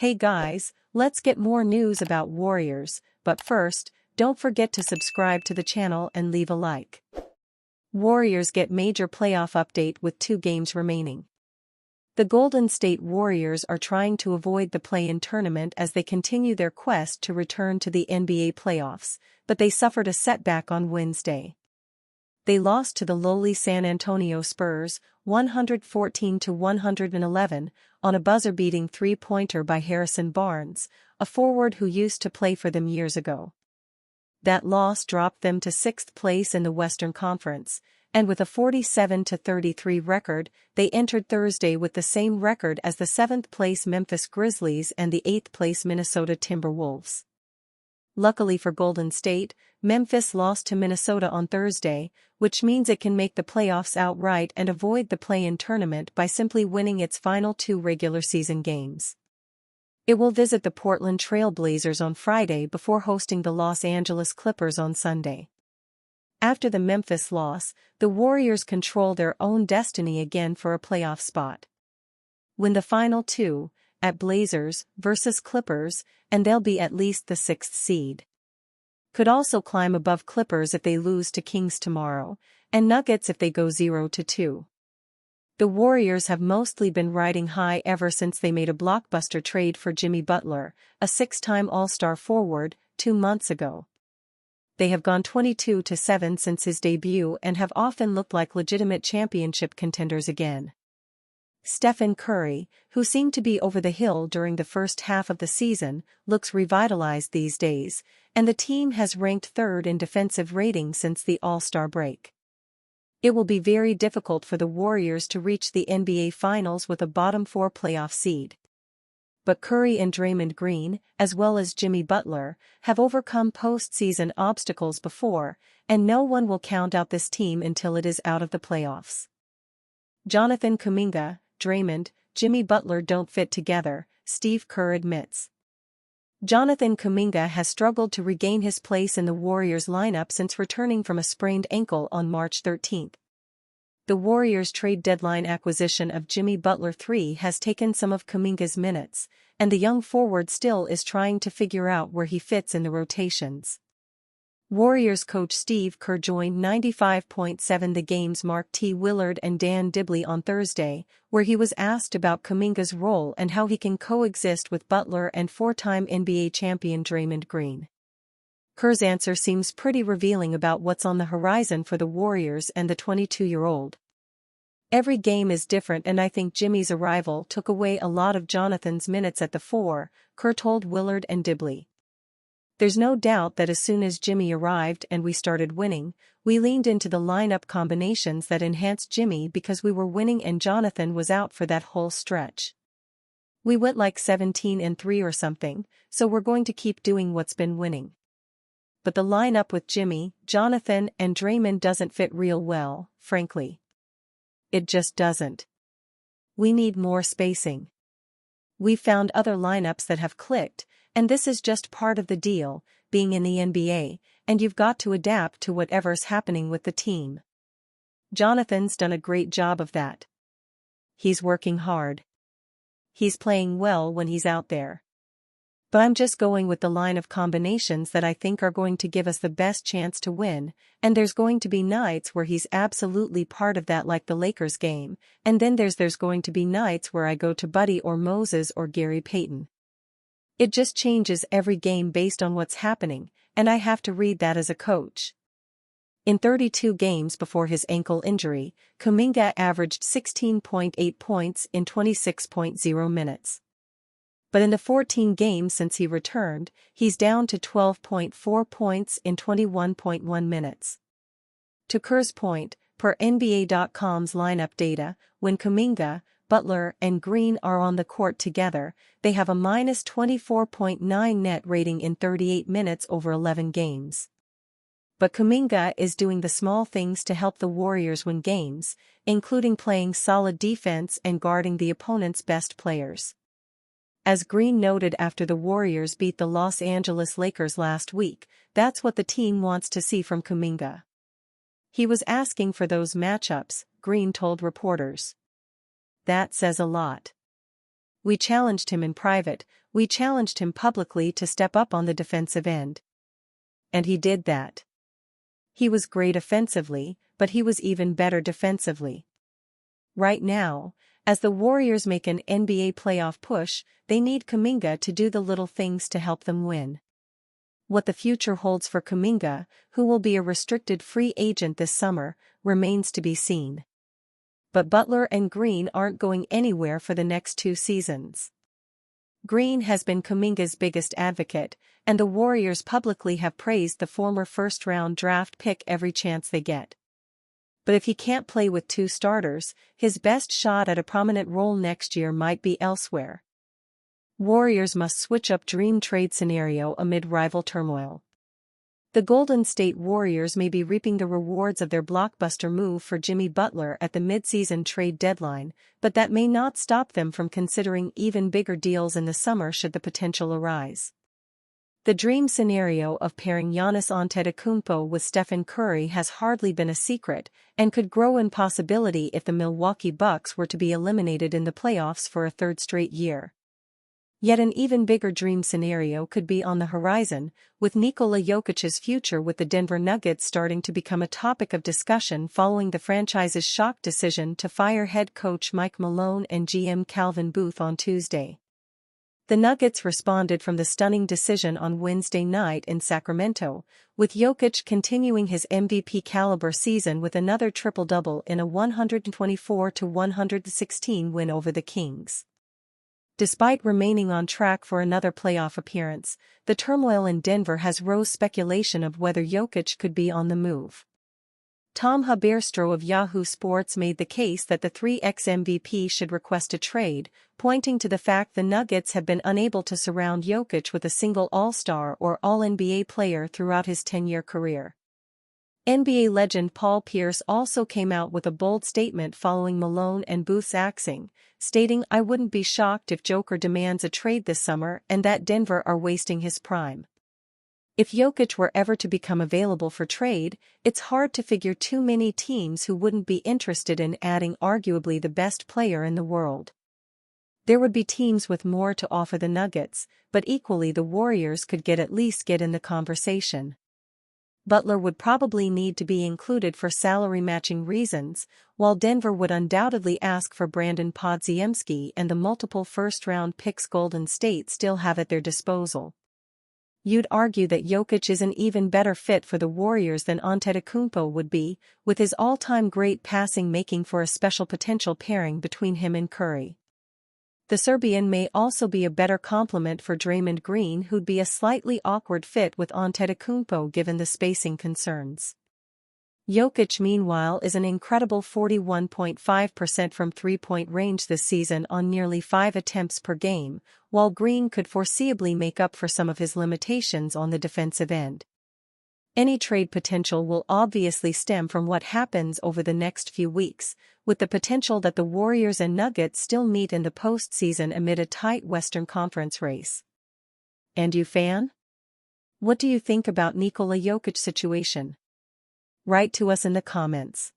Hey guys, let's get more news about Warriors, but first, don't forget to subscribe to the channel and leave a like. Warriors get major playoff update with 2 games remaining. The Golden State Warriors are trying to avoid the play-in tournament as they continue their quest to return to the NBA playoffs, but they suffered a setback on Wednesday. They lost to the lowly San Antonio Spurs, 114-111, on a buzzer-beating three-pointer by Harrison Barnes, a forward who used to play for them years ago. That loss dropped them to 6th place in the Western Conference, and with a 47-33 record, they entered Thursday with the same record as the 7th-place Memphis Grizzlies and the 8th-place Minnesota Timberwolves. Luckily for Golden State, Memphis lost to Minnesota on Thursday, which means it can make the playoffs outright and avoid the play-in tournament by simply winning its final 2 regular season games. It will visit the Portland Trail Blazers on Friday before hosting the Los Angeles Clippers on Sunday. After the Memphis loss, the Warriors control their own destiny again for a playoff spot. Win the final 2, at Blazers versus Clippers, and they'll be at least the 6th seed. Could also climb above Clippers if they lose to Kings tomorrow, and Nuggets if they go 0-2. The Warriors have mostly been riding high ever since they made a blockbuster trade for Jimmy Butler, a 6-time All-Star forward, 2 months ago. They have gone 22-7 since his debut and have often looked like legitimate championship contenders again. Stephen Curry, who seemed to be over the hill during the first half of the season, looks revitalized these days, and the team has ranked 3rd in defensive rating since the All-Star break. It will be very difficult for the Warriors to reach the NBA Finals with a bottom 4 playoff seed. But Curry and Draymond Green, as well as Jimmy Butler, have overcome postseason obstacles before, and no one will count out this team until it is out of the playoffs. Jonathan Kuminga, Draymond, Jimmy Butler don't fit together, Steve Kerr admits. Jonathan Kuminga has struggled to regain his place in the Warriors lineup since returning from a sprained ankle on March 13. The Warriors' trade deadline acquisition of Jimmy Butler III has taken some of Kuminga's minutes, and the young forward still is trying to figure out where he fits in the rotations. Warriors coach Steve Kerr joined 95.7 The Game's Mark T. Willard and Dan Dibley on Thursday, where he was asked about Kuminga's role and how he can coexist with Butler and 4-time NBA champion Draymond Green. Kerr's answer seems pretty revealing about what's on the horizon for the Warriors and the 22-year-old. Every game is different, and I think Jimmy's arrival took away a lot of Jonathan's minutes at the 4, Kerr told Willard and Dibley. There's no doubt that as soon as Jimmy arrived and we started winning, we leaned into the lineup combinations that enhanced Jimmy because we were winning and Jonathan was out for that whole stretch. We went like 17-3 or something, so we're going to keep doing what's been winning. But the lineup with Jimmy, Jonathan, and Draymond doesn't fit real well, frankly. It just doesn't. We need more spacing. We've found other lineups that have clicked, and this is just part of the deal, being in the NBA, and you've got to adapt to whatever's happening with the team. Jonathan's done a great job of that. He's working hard. He's playing well when he's out there. But I'm just going with the line of combinations that I think are going to give us the best chance to win, and there's going to be nights where he's absolutely part of that, like the Lakers game, and then there's going to be nights where I go to Buddy or Moses or Gary Payton. It just changes every game based on what's happening, and I have to read that as a coach. In 32 games before his ankle injury, Kuminga averaged 16.8 points in 26.0 minutes. But in the 14 games since he returned, he's down to 12.4 points in 21.1 minutes. To Kerr's point, per NBA.com's lineup data, when Kuminga, Butler, and Green are on the court together, they have a minus 24.9 net rating in 38 minutes over 11 games. But Kuminga is doing the small things to help the Warriors win games, including playing solid defense and guarding the opponent's best players. As Green noted after the Warriors beat the Los Angeles Lakers last week, that's what the team wants to see from Kuminga. He was asking for those matchups, Green told reporters. That says a lot. We challenged him in private, we challenged him publicly to step up on the defensive end. And he did that. He was great offensively, but he was even better defensively. Right now, as the Warriors make an NBA playoff push, they need Kuminga to do the little things to help them win. What the future holds for Kuminga, who will be a restricted free agent this summer, remains to be seen. But Butler and Green aren't going anywhere for the next 2 seasons. Green has been Kuminga's biggest advocate, and the Warriors publicly have praised the former first-round draft pick every chance they get. But if he can't play with 2 starters, his best shot at a prominent role next year might be elsewhere. Warriors must switch up dream trade scenario amid rival turmoil. The Golden State Warriors may be reaping the rewards of their blockbuster move for Jimmy Butler at the midseason trade deadline, but that may not stop them from considering even bigger deals in the summer should the potential arise. The dream scenario of pairing Giannis Antetokounmpo with Stephen Curry has hardly been a secret, and could grow in possibility if the Milwaukee Bucks were to be eliminated in the playoffs for a 3rd straight year. Yet an even bigger dream scenario could be on the horizon, with Nikola Jokic's future with the Denver Nuggets starting to become a topic of discussion following the franchise's shock decision to fire head coach Mike Malone and GM Calvin Booth on Tuesday. The Nuggets responded from the stunning decision on Wednesday night in Sacramento, with Jokic continuing his MVP-caliber season with another triple-double in a 124-116 win over the Kings. Despite remaining on track for another playoff appearance, the turmoil in Denver has raised speculation of whether Jokic could be on the move. Tom Haberstroh of Yahoo Sports made the case that the 3x MVP should request a trade, pointing to the fact the Nuggets have been unable to surround Jokic with a single All-Star or All-NBA player throughout his 10-year career. NBA legend Paul Pierce also came out with a bold statement following Malone and Booth's axing, stating, "I wouldn't be shocked if Joker demands a trade this summer and that Denver are wasting his prime." If Jokic were ever to become available for trade, it's hard to figure too many teams who wouldn't be interested in adding arguably the best player in the world. There would be teams with more to offer the Nuggets, but equally the Warriors could at least get in the conversation. Butler would probably need to be included for salary matching reasons, while Denver would undoubtedly ask for Brandon Podziemski and the multiple first-round picks Golden State still have at their disposal. You'd argue that Jokic is an even better fit for the Warriors than Antetokounmpo would be, with his all-time great passing making for a special potential pairing between him and Curry. The Serbian may also be a better complement for Draymond Green, who'd be a slightly awkward fit with Antetokounmpo given the spacing concerns. Jokic meanwhile is an incredible 41.5% from three-point range this season on nearly 5 attempts per game, while Green could foreseeably make up for some of his limitations on the defensive end. Any trade potential will obviously stem from what happens over the next few weeks, with the potential that the Warriors and Nuggets still meet in the postseason amid a tight Western Conference race. And you, fan? What do you think about Nikola Jokic's situation? Write to us in the comments.